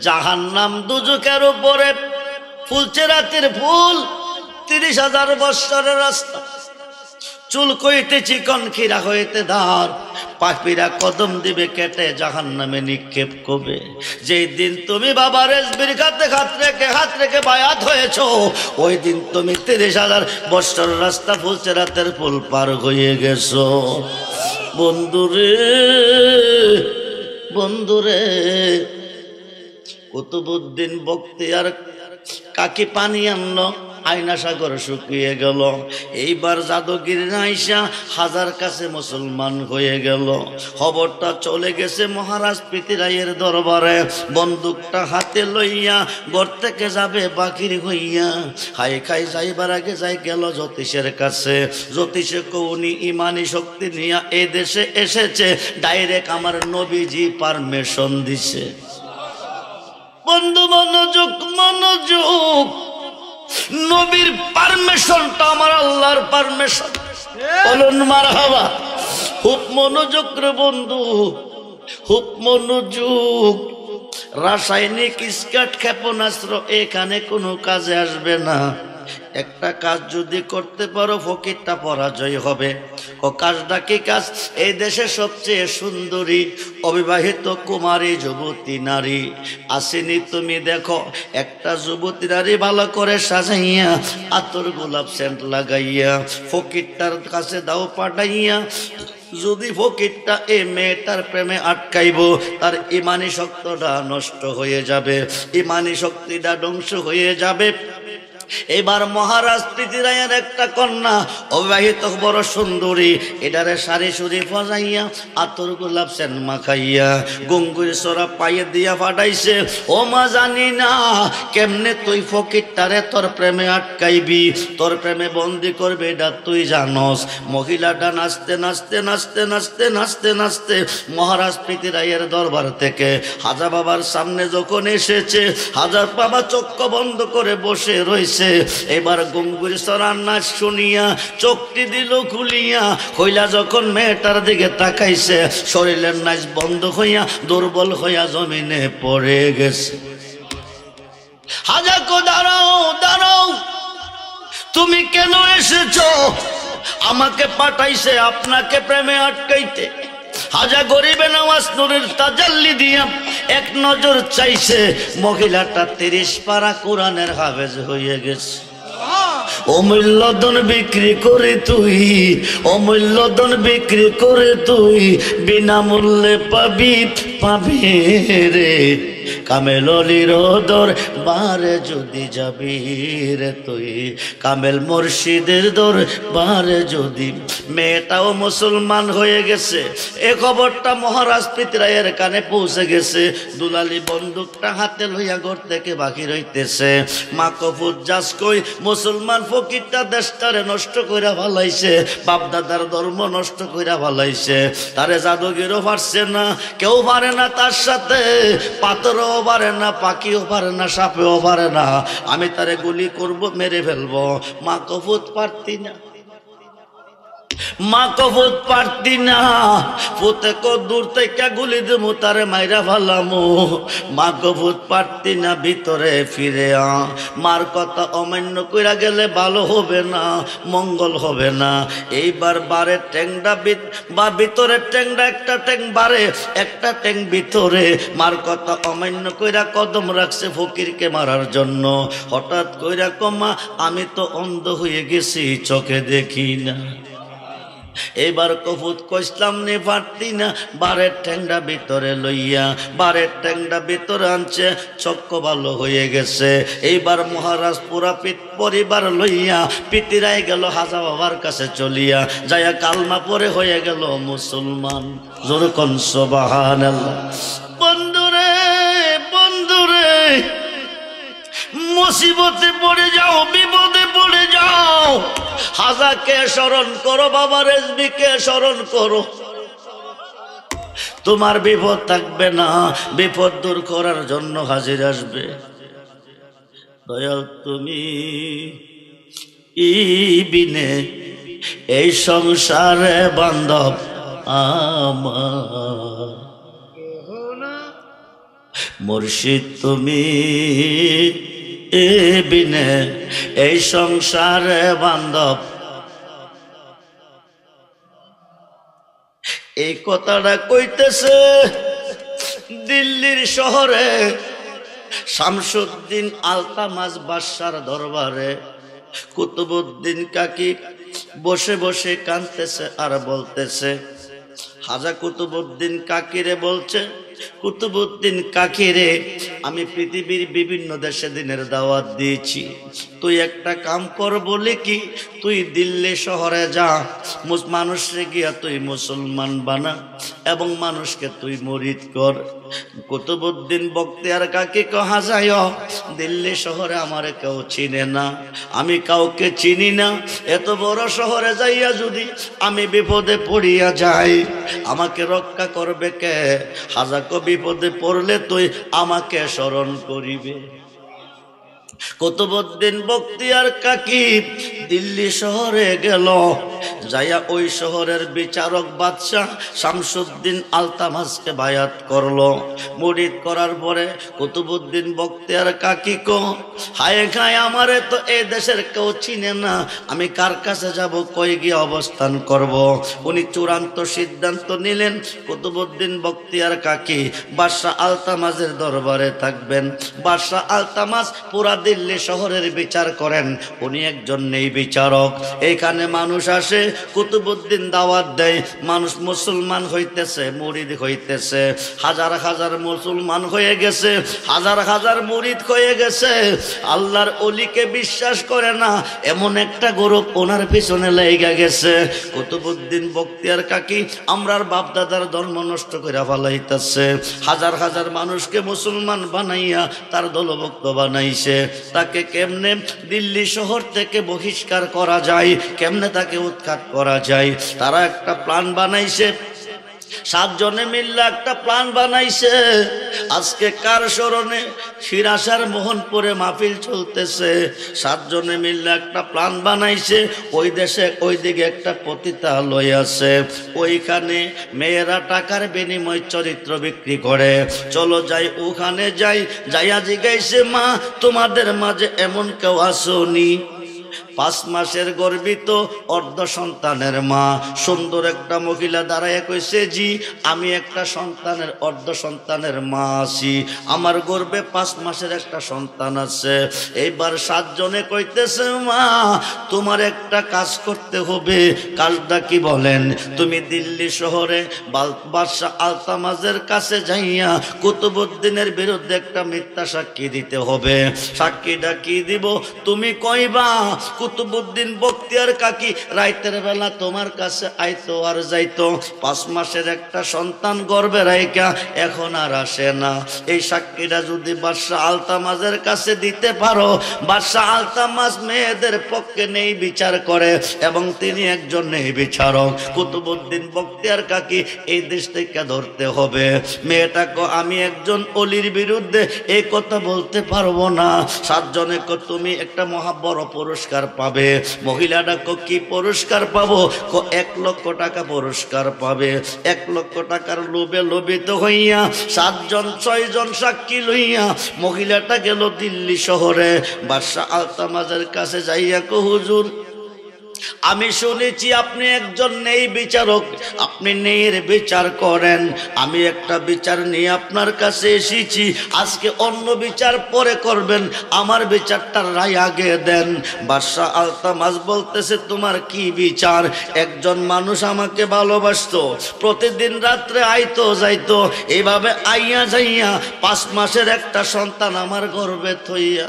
জাহান্নাম দুজকের উপরে ফুলছে রাতের ফুল, 30,000 বৎসরের রাস্তা। চুল কইতে চিকন, খিরা হইতে ধার, পাপিরা কদম দিবে কেটে জাহান্নামে নিক্ষেপ করবে। যেই দিন তুমি বাবা রেজবির কাতে হাত রেখে বায়াত হয়েছ, ওই দিন তুমি 30,000 বৎসর রাস্তা ফুলছে রাতের ফুল পার হয়ে গেছো। বন্ধুরে বন্ধুরে, কুতুবউদ্দিন বখতিয়ার কাকি পানি আনলো, আয়না সাগর শুকিয়ে গেল। এইবার জাদুগির আইসা হাজার কাছে মুসলমান হয়ে গেল। খবরটা চলে গেছে মহারাজ পৃথিরাইয়ের দরবারে। বন্দুকটা হাতে লইয়া ঘর থেকে যাবে বাকির হইয়া, হাই খাই যাইবার আগে যাই গেল জ্যোতিষের কাছে। জ্যোতিষে কৌনি ইমানি শক্তি নিয়ে এই দেশে এসেছে, ডাইরেক্ট আমার নবীজি পারমিশন দিছে। বন্ধু মনোযোগ মনোযোগ, নবীর পারমিশনটা আমার আল্লাহর পারমিশন। বলুন মারহাবা। খুব মনোযোগ রে বন্ধু, খুব মনোযোগ। রাসায়নিক স্কাট ক্ষেপণাস্ত্র এখানে কোনো কাজে আসবে না। একটা কাজ যদি করতে পারো ফকিরটা পরাজয় হবে। ও কাজটা কি কাজ? এই দেশে সবচেয়ে সুন্দরী অবিবাহিত কুমারী যুবতী নারী আসেনি, তুমি দেখো একটা যুবতী নারী ভালো করে সাজাইয়া আতর গোলাপ সেন্ট লাগাইয়া ফকিরটার কাছে দাও পাঠাইয়া, যদি ফকিরটা এই মেয়েটার প্রেমে আটকাইব, তার ইমানি শক্তিটা নষ্ট হয়ে যাবে, ইমানি শক্তিটা ধ্বংস হয়ে যাবে। এবার মহারাজ পৃথিরাইয়ের একটা কন্যা অবিবাহিত বড় সুন্দরী, এটারে সারি সুরি ফজাইয়া আতর গোলাপ সেন মাখাইয়া গঙ্গুর সরা পাইয়ে দিয়া ফাটাইছে। ও মা জানি না কেমনে তুই ফকিরটারে তোর প্রেমে আটকাইবি, তোর প্রেমে বন্দি করবে, এটা তুই জানস। মহিলাটা নাচতে নাচতে নাচতে নাচতে নাচতে নাচতে মহারাজ পৃথিরাইয়ের দরবার থেকে হাজা বাবার সামনে যখন এসেছে, হাজার বাবা চক্ষু বন্ধ করে বসে রয়েছে। এবার গঙ্গুর সরার নাচ শুনিয়া চোখটি দিল খুলিয়া, হইলা যখন মেয়েটার দিকে তাকাইছে, শরীরের নাচ বন্ধ হইয়া দুর্বল হইয়া জমিনে পড়ে গেছে। হাজাকো দাঁড়াও দাঁড়াও, তুমি কেন এসেছো? আমাকে পাঠাইছে আপনাকে প্রেমে আটকাইতে। হাজা গরিবে নওয়াজ নূরের তাজাল্লি দিয়া এক নজর চাইছে, মহিলাটা 30 পারা কোরআনের হাফেজ হয়ে গেছে। অমূল্য ধন বিক্রি করে তুই, অমূল্য ধন বিক্রি করে তুই বিনামূল্যে পাবি পাবি রে। কামেল অলির দর বারে যদি যাবি রে তুই, কামেল মুর্শিদের দর বারে যদি। মেয়েটাও মুসলমান হয়ে গেছে। এ খবরটা মহারাজ পৃথিরাইয়ের কানে পৌঁছে গেছে। দুলালি বন্দুকটা হাতে লইয়া ঘর থেকে বাকি রইতেছে। মা কফুত যাস কই মুসলমান ফকিরটা দেশটারে নষ্ট কইরা ভালাইছে, বাপদাদার ধর্ম নষ্ট কইরা ভালাইছে। তারে জাদুগিরও পারছে না, কেউ পারে না তার সাথে, পাথরও পারে না, পাখিও পারে না, সাপেও পারে না। আমি তারে গুলি করব, মেরে ফেলবো। মা কফুত পারতি না, মা কফুত পারতি না। পুতে কো দূর থেকে গুলি দেবো, তারে মাইরা ফালামো। মা কফুত পারতি না, ভিতরে ফিরে আ। মার কথা অমান্য কইরা গেলে ভালো হবে না, মঙ্গল হবে না। এইবার বারে ট্যাংটা বা ভিতরে ট্যাংটা, একটা ট্যাং বারে একটা ট্যাং ভিতরে। মার কথা অমান্য কইরা কদম রাখছে ফকিরকে মারার জন্য। হঠাৎ কইরা কমা, আমি তো অন্ধ হয়ে গেছি, চোখে দেখি না। এবার কফুত কইসলাম নে পারতি না, বারের ঠ্যাংটা ভিতরে লইয়া বারের ঠ্যাংটা ভিতরে আনছে, চক্ষু ভালো হয়ে গেছে। এইবার মহারাজ পুরা পরিবার লইয়া পৃথিরাই গেল হাজা বাবার কাছে চলিয়া, যাইয়া কালমা পরে হয়ে গেল মুসলমান। যেরকম সুবহানাল্লাহ। বন্ধুরে বন্ধুরে, মুসিবতে পড়ে যাও, বিপদে পড়ে যাও, হাজাকে স্মরণ করো, বাবা রেজবিকে স্মরণ করো। তোমার বিপদ থাকবে না, বিপদ দূর করার জন্য হাজির আসবে। দয়াল তুমি বিনে এই সংসারে বান্ধব আমার, মুর্শিদ তুমি এ বিনে এই সংসারে বান্ধব। এই কথাটা কইতেছে দিল্লির শহরে শামসুদ্দিন আলতামাজ বাদশার দরবারে। কুতুবউদ্দিন কাকি বসে বসে কাঁদতেছে আর বলতেছে, হাজা কুতুবউদ্দিন কাকিরে বলছে, কুতুবউদ্দিন কাকিরে, আমি পৃথিবীর বিভিন্ন দেশে দিনের দাওয়াত দিয়েছি, তুই একটা কাম কর, বলে কি তুই দিল্লি শহরে যা, মানুষকে গিয়া তুই মুসলমান বানা এবং মানুষকে তুই মুরিদ কর। কুতুবউদ্দিন বখতিয়ার কাকি কহা যায়, দিল্লি শহরে আমারে কেউ চিনে না, আমি কাউকে চিনি না, এত বড় শহরে যাইয়া যদি আমি বিপদে পড়িয়া যাই আমাকে রক্ষা করবে কে? হাজাকো বিপদে পড়লে তুই আমাকে স্মরণ করিবে। কুতুবউদ্দিন বখতিয়ার কাকি দিল্লি শহরে গেল, যাইয়া ওই শহরের বিচারক বাদশাহ শামসুদ্দিন আলতামাজকে বায়াত করলো। মুরিদ করার পরে কুতুবউদ্দিন বখতিয়ার কাকি কো, হায় খায় আমারে তো এই দেশের কেউ চিনে না, আমি কার কাছে যাব, কই গিয়ে অবস্থান করব? উনি চূড়ান্ত সিদ্ধান্ত নিলেন কুতুবউদ্দিন বখতিয়ার কাকি বাদশাহ আলতামাজের দরবারে থাকবেন। বাদশাহ আলতামাজ পুরা দিল্লি শহরের বিচার করেন, উনি একজন নেই বিচারক। এইখানে মানুষ আসে, কুতুবউদ্দিন দাওয়াত দেয়, মানুষ মুসলমান হইতেছে, মুরিদ হইতেছে, হাজার হাজার মুসলমান হয়ে গেছে, হাজার হাজার মুরিদ হয়ে গেছে। আল্লাহর ওলিকে বিশ্বাস করে না এমন একটা গ্রুপ ওনার পিছনে লেগে গেছে। কুতুবউদ্দিন বখতিয়ার কাকি আমরার বাপদাদার ধর্ম নষ্ট করে ফেলাইতেছে, হাজার হাজার মানুষকে মুসলমান বানাইয়া তার দলভুক্ত বানাইছে। তাকে কেমনে দিল্লি শহর থেকে বহিষ্কার করা যায়, কেমনে তাকে উৎখাত করা যায়, তারা একটা প্ল্যান বানাইছে। 7 জনে মিললে একটা প্ল্যান বানাইছে। আজকে কার স্মরণে? শিরাসার মোহনপুরে মাহফিল চলতেছে। 7 জনে মিললে একটা প্ল্যান বানাইছে। ওই দেশে ওই দিকে একটা পতিতালয় আছে, ওইখানে মেয়েরা টাকার বিনিময় চরিত্র বিক্রি করে। চলো যাই, ওখানে যাই। যাইয়া জিগাইছে, মা তোমাদের মাঝে এমন কেউ আসোনি? 5 মাসের গর্ভিত অর্ধ সন্তানের মা সুন্দর একটা মহিলা দাঁড়াইয়া কইছে, জি আমি একটা সন্তানের অর্ধ সন্তানের মা আছি, আমার গর্ভে 5 মাসের একটা সন্তান আছে। এইবার 7 জনে কইতেছে, মা তোমার একটা কাজ করতে হবে। কাজটা কি বলেন? তুমি দিল্লি শহরে বাদশাহ আলতামাজের কাছে যাইয়া কুতুবউদ্দিনের বিরুদ্ধে একটা মিথ্যা সাক্ষী দিতে হবে। সাক্ষীটা কি দিব? তুমি কইবা কুতুবউদ্দিন বখতিয়ার কাকি রাইতের বেলা তোমার কাছে আইতো আর যাইতো, 5 মাসের একটা সন্তান গর্ভে রাইখা এখন আর আসে না। এই সাক্ষীটা যদি বাদশাহ আলতামাজের কাছে দিতে পারো, বাদশাহ আলতামাজ মেয়েদের পক্ষে নেই বিচার করে এবং তিনি একজন নেই বিচারক। কুতুবউদ্দিন বখতিয়ার কাকি এই দেশ থেকে ধরতে হবে। মেয়েটাকে আমি একজন অলির বিরুদ্ধে এই কথা বলতে পারবো না। 7 জনে তুমি একটা মহা বড় পুরস্কার পাবে। মহিলাটা কি পুরস্কার পাবো? 1 লক্ষ টাকা পুরস্কার পাবে। 1 লক্ষ টাকার লোভে লোভিত হইয়া 7 জন 6 জন সাক্ষী লইয়া মহিলাটা গেল দিল্লি শহরে। বাদশাহ আলতামাজের কাছে যাইয়া কো, হুজুর আমি শুনেছি আপনি একজন নেই বিচারক, আপনি নেইয়ের বিচার করেন। আমি একটা বিচার নিয়ে আপনার কাছে এসেছি, আজকে অন্য বিচার পরে করবেন, আমার বিচারটার রায় আগে দেন। বাদশাহ আলতামাজ বলতেছে, তোমার কি বিচার? একজন মানুষ আমাকে ভালোবাসতো, প্রতিদিন রাত্রে আইতো যাইতো, এইভাবে আইয়া যাইয়া 5 মাসের একটা সন্তান আমার গর্ভে থইয়া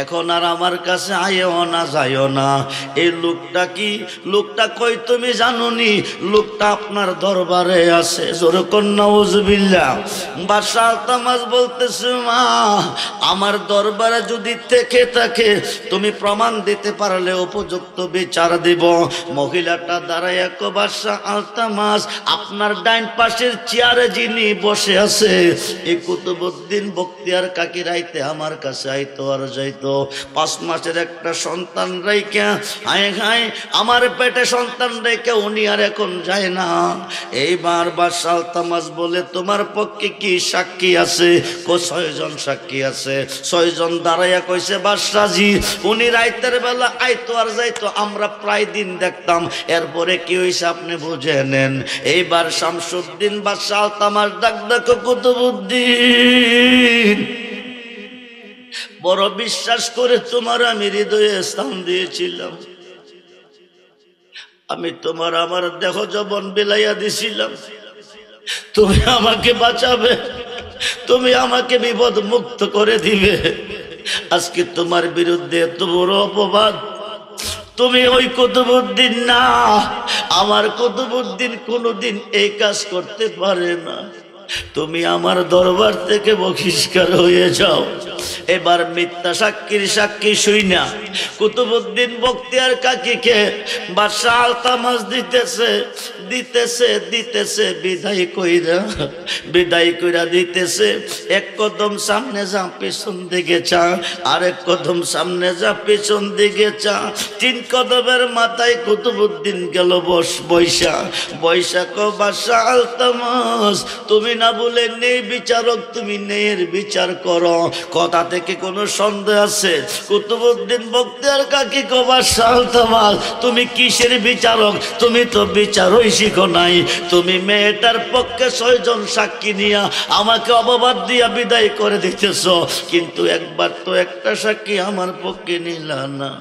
এখন আর আমার কাছে আইও না, যাইও না। এই লোকটা কি? লোকটা কই তুমি জানোনি? লোকটা আপনার দরবারে আছে। জোরে কন্যা উজবিল্লাহ। বাদশাহ আলতামাজ বলতেছে, মা আমার দরবারে যদি থেকে থাকে তুমি প্রমাণ দিতে পারলে উপযুক্ত বিচার দিব। মহিলাটা দাঁড়াইয়া কো, বাদশাহ আলতামাজ আপনার ডাইন পাশের চেয়ারে যিনি বসে আছে এই কুতুবউদ্দিন বখতিয়ার কাকি রাইতে আমার কাছে আইতো আর যাইতো। 5 মাসের একটা সন্তান রেখে হায় হায় আমার পেটে সন্তান রেখে উনি আর এখন যায় না। এইবার বাদশাহ আলতামাস বলে তোমার পক্ষে কি সাক্ষী আছে? 6 জন সাক্ষী আছে। 6 জন দাঁড়াইয়া কইছে বাদশাহজি উনি রাইতের বেলা আইতো আর যাইতো, আমরা প্রায় দিন দেখতাম, এরপরে কি হইছে আপনি বুঝে নেন। এইবার শামসুদ্দিন বাদশাহ আলতামাস ডাক দেখো কুতুবউদ্দিন, বড় বিশ্বাস করে তোমার আমি হৃদয়ে স্থান দিয়েছিলাম, আমি তোমার আমার দেহ যৌবন বিলাইয়া দিছিলাম, তুমি আমাকে বাঁচাবে, তুমি আমাকে বিপদ মুক্ত করে দিবে। আজকে তোমার বিরুদ্ধে এত বড় অপবাদ, তুমি ওই কুতুবউদ্দিন না, আমার কুতুবউদ্দিন কোনোদিন এই কাজ করতে পারে না, তুমি আমার দরবার থেকে বহিষ্কার হয়ে যাও। এবার মিথ্যা সাক্ষীর সাক্ষী শুইনা কুতুবউদ্দিন বখতিয়ার কাকীকে বাদশাহ আলতামাস দিতেছে দিতেছে দিতেছে বিদায় কইরা দিতেছে। এক কদম সামনে যা পেছন দিকে চা, আরেক কদম সামনে যা পেছন দিকে চা। 3 কদমের মাথায় কুতুবউদ্দিন গেল বৈশা কো বাদশাহ আলতামাস তুমি না বলে নেই বিচারক, তুমি নেয়ের বিচার করো, কথা থেকে কোনো সন্দেহ আছে? কুতুবউদ্দিন বখতিয়ার কাকী কো বাদশাহ আলতামাস তুমি কিসের বিচারক? তুমি তো বিচারই শিখো নাই, তুমি মেয়েটার পক্ষে 6 জন সাক্ষী নিয়া আমাকে অপবাদ দিয়া বিদায় করে দিতেছ, কিন্তু একবার তো একটা সাক্ষী আমার পক্ষে নিলা না,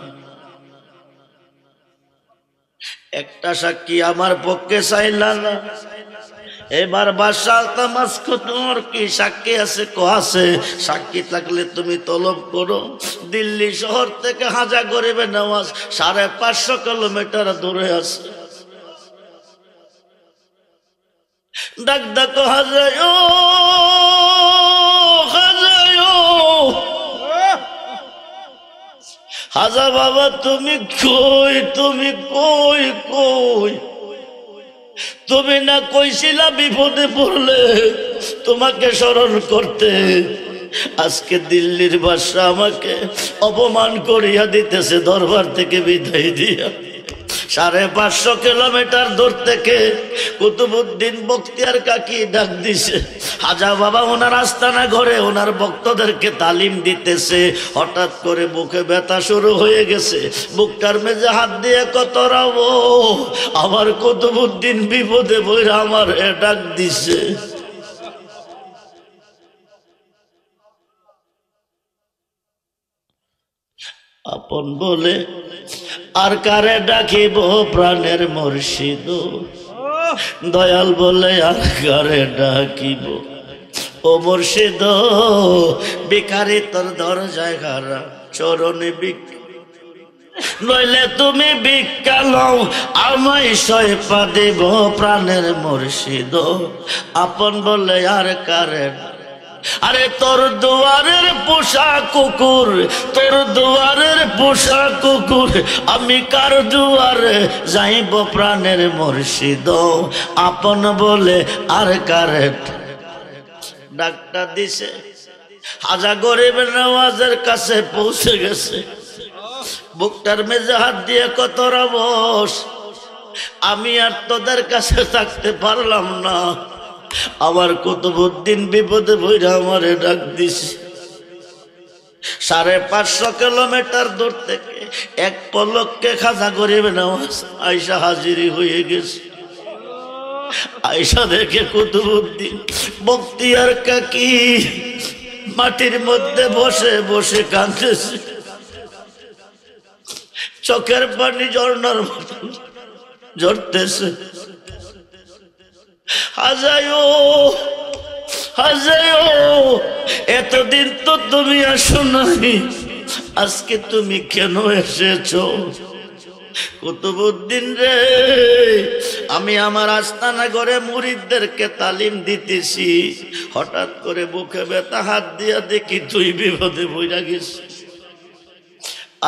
একটা সাক্ষী আমার পক্ষে চাইলা না। এবার বাদশাহ আলতামাস তোমার কি সাক্ষী আছে? আছে, সাক্ষী থাকলে তুমি তলব করো। দিল্লি শহর থেকে হাজা গরিবে নওয়াজ 550 কিলোমিটার দূরে আছে। ডাক ডাকো হাজায়ো হাজা বাবা তুমি কই, তুমি কই কই? তুমি না কইছিলা বিপদে পড়লে তোমাকে স্মরণ করতে? আজকে দিল্লির বাদশা আমাকে অপমান করিয়া দিতেছে দরবার থেকে বিদায় দিয়া। 550 কিলোমিটার দূর থেকে কুতুবউদ্দিন বখতিয়ার কাকী ডাক দিছে। হাজা বাবা ওনার আস্তানা ঘরে ওনার ভক্তদেরকে তালিম দিতেছে। হঠাৎ করে বুকে ব্যথা শুরু হয়ে গেছে, বুকটার মেঝে হাত দিয়ে কত রাবো, আমার কুতুবউদ্দিন বিপদে পড়ে আমার ডাক দিছে। আপন বলে আর কারে ডাকিব প্রাণের মুর্শিদ, দয়াল বলে আর কারে ডাকিব ও মুর্শিদ, ভিখারি তোর দরজায় হারা চরণে নইলে তুমি ভিক্ষা লও আমায় সয়পা দেব প্রাণের মুর্শিদ। আপন বলে আর কারে, আরে তোর দুয়ারের পোষা কুকুর, তোর দুয়ারের পোষা কুকুর, আমি কার দুয়ারে যাইব প্রাণের মুর্শিদ। আপন বলে আর কারে ডাকটা দিছে। হাজা গরিব নওয়াজের কাছে পৌঁছে গেছে, বুকটার মেঝে হাত দিয়ে কত রবস, আমি আর তোদের কাছে থাকতে পারলাম না, আমার কুতুবউদ্দিন বিপদে পড়ে আমারে ডাক দিছে। 550 কিলোমিটার দূর থেকে এক পলকে খাজা গরিব নওয়াজ আয়সা হাজিরি হয়ে গেছে। আয়সা দেখে কুতুবউদ্দিন বখতিয়ার কাকী মাটির মধ্যে বসে বসে কাঁদতেছে, চোখের পানি ঝর্ণার মতো ঝরতেছে। হাজায়ো হাজায়ো এতদিন তো তুমি আসো নাই, আজকে তুমি কেন এসেছো? কুতুবউদ্দিন রে, আমি আমার আস্তানা ঘরে মুরিদদেরকে তালিম দিতেছি, হঠাৎ করে বুকে ব্যথা, হাত দিয়া দেখি তুই বিপদে পড়ে গেছিস,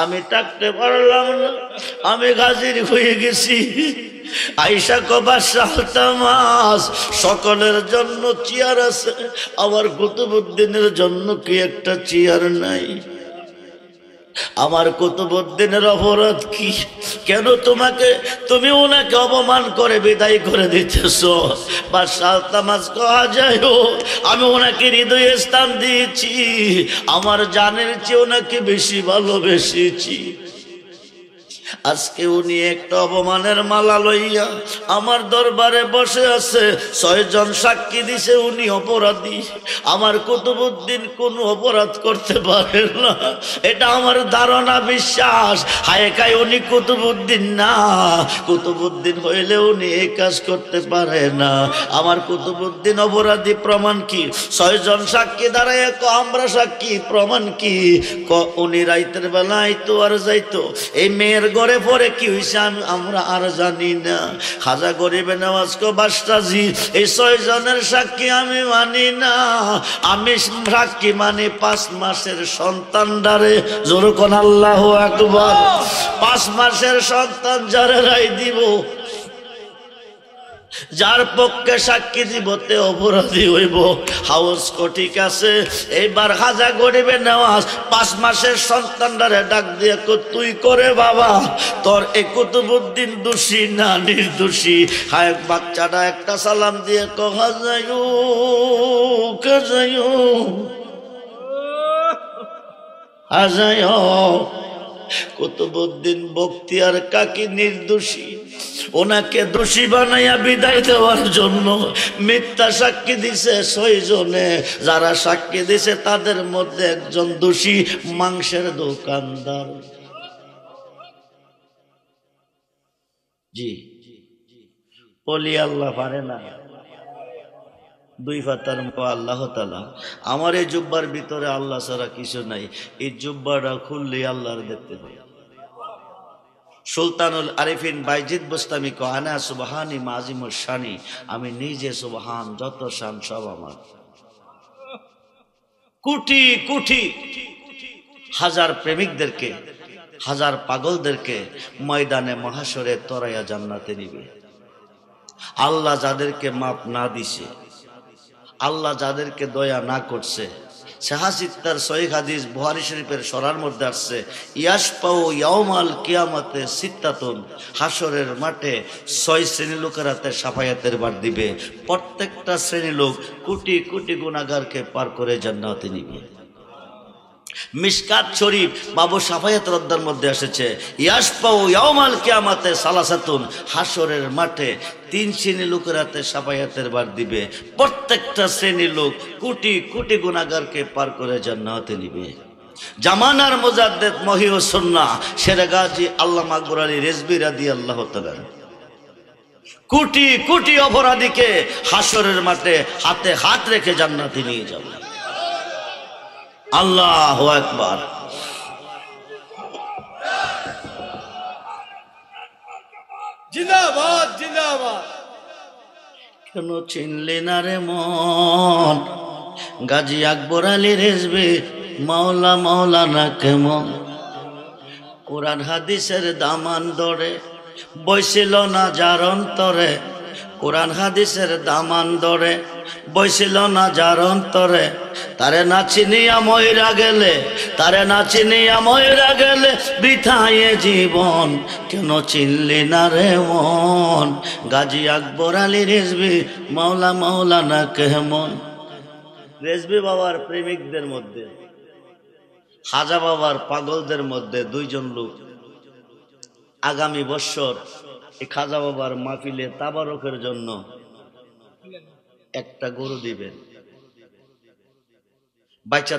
আমি থাকতে পারলাম না, আমি হাজির হয়ে গেছি। আয়সা কো বাদশাহ আলতামাস সকলের জন্য চেয়ার আছে, আমার কুতুবউদ্দিনের জন্য কি একটা চেয়ার নাই? আমার কুতুবউদ্দিনের অপরাধ কি? কেন তুমি ওনাকে অপমান করে বিদায় করে দিতেছ? বা সালতামাজ কহা যায়, আমি ওনাকে হৃদয়ে স্থান দিয়েছি, আমার জানের চেয়ে ওনাকে বেশি ভালোবেসেছি। আজকে উনি একটা অপমানের মালা লইয়া আমার দরবারে বসে আছে, 6 জন সাক্ষী দিছে উনি অপরাধী। আমার কুতুবউদ্দিন কোনো অপরাধ করতে পারে না, এটা আমার ধারণা, বিশ্বাস। হায়কায় উনি কুতুবউদ্দিন না, কুতুবউদ্দিন হইলে উনি এই কাজ করতে পারে না। আমার কুতুবউদ্দিন অপরাধী, প্রমাণ কি? 6 জন সাক্ষী দাঁড়ায় আমরা সাক্ষী, প্রমাণ কি? উনি রাইতের বেলা আইতো আর যাইতো, এই মেয়ের ঘরে পরে কি হয়েছে আমরা আর জানি না। খাজা গরিবে নওয়াজ কো বাদশাহজি, এই 6 জনের সাক্ষী আমি মানি না, আমি সাক্ষী মানি 5 মাসের সন্তান ডারে। জোর কোন আল্লাহু আকবার। 5 মাসের সন্তান যারে রাই দিব, যার পক্ষে সাক্ষী দিব তে অপরাধী হইব। হাউস কো ঠিক আছে। এইবার খাজা গরিবে নওয়াজ 5 মাসের সন্তানটারে ডাক দিয়ে তুই করে বাবা, তোর এই কুতুবউদ্দিন দোষী না নির্দোষী? হায় বাচ্চাটা একটা সালাম দিয়ে খাজায়ু খাজায়ু খাজায়ু। কুতুবউদ্দিন বখতিয়ার কাকি নির্দোষী, ওনাকে দোষী বানাইয়া বিদায় দেওয়ার জন্য মিথ্যা সাক্ষী দিছে 6 জনে। যারা সাক্ষী দিছে তাদের মধ্যে একজন দোষী, মাংসের দোকানদার। জি, বলি আল্লাহ পারে না, 2 পাতার আল্লাহ তাআলা। আমার এই জুব্বার ভিতরে আল্লাহ ছাড়া কিছু নাই, এই জুব্বাটা খুললে আল্লাহর দেখতে পাই। সুলতানুল আরিফিন বাইজিদ বুস্তামি কো আনা সুবহানি মাজিমুশ শানি, আমি নিজে সুবহান, যত শান সব আমার। কোটি কোটি হাজার প্রেমিকদেরকে, হাজার পাগলদেরকে ময়দানে মহাশরে তরাইয়া জান্নাতে নিবে। আল্লাহ যাদেরকে মাপ না দিছে, আল্লাহ যাদেরকে দয়া না করছে, সাহাসিত্তার সহিহ হাদিস বুখারী শরীফের সরার মধ্যে আসছে, ইয়াশপাউ ইয়াউমাল কিয়ামতে সিত্তাতুন, হাসরের মাঠে 6 শ্রেণীর লোকেরাতে সাফায়াতের বার দিবে। প্রত্যেকটা শ্রেণীর লোক কোটি কোটি গুনাহগারকে পার করে জান্নাতে নিবে। মিশকাত শরীফ বাবু সাফায়াতের অধ্যায়ের মধ্যে এসেছে, ইয়াশপাউ ইয়াউমাল কিয়ামতে সালাসাতুন, হাসরের মাঠে 3 শ্রেণীর লোকেরাতে সাফায়াতের বার দিবে। প্রত্যেকটা শ্রেণীর লোক কোটি কোটি গুনাহগারকে পার করে জান্নাতে নিবে। জামানার মুজাদ্দিদ মহিউস সুন্নাহ শেরে গাজী আল্লামা আকবর আলী রেজভী রাদিয়াল্লাহু তাআলা কোটি কোটি অপরাধীকে হাসরের মাঠে হাতে হাত রেখে জান্নাতে নিয়ে যাবে। আল্লাহু আকবার। জিন্দাবাদ জিন্দাবাদ। কেন চিনলি না রে মন, গাজী আকবর আলী রেজভী মাওলা মাওলানা কেমন? কোরআন হাদিসের দামান ধরে বইছিল না যার অন্তরে, কোরআন হাদিসের দামান ধরে বইছিল না যার অন্তরে, তারে না চিনিয়া ময়রা গেলে, তারে না চিনিয়া ময়রা গেলে বৃথায় জীবন। কেন চিনলি না রে মন, গাজী আকবর আলী রেজভী মাওলা মাওলানা কেমন? রেজভী বাবার প্রেমিকদের মধ্যে, খাজা বাবার পাগলদের মধ্যে 2 জন লোক আগামী বছর এই খাজা বাবার মাহফিলে তাবারকের জন্য একটা গরু দিবেন। বাচ্চা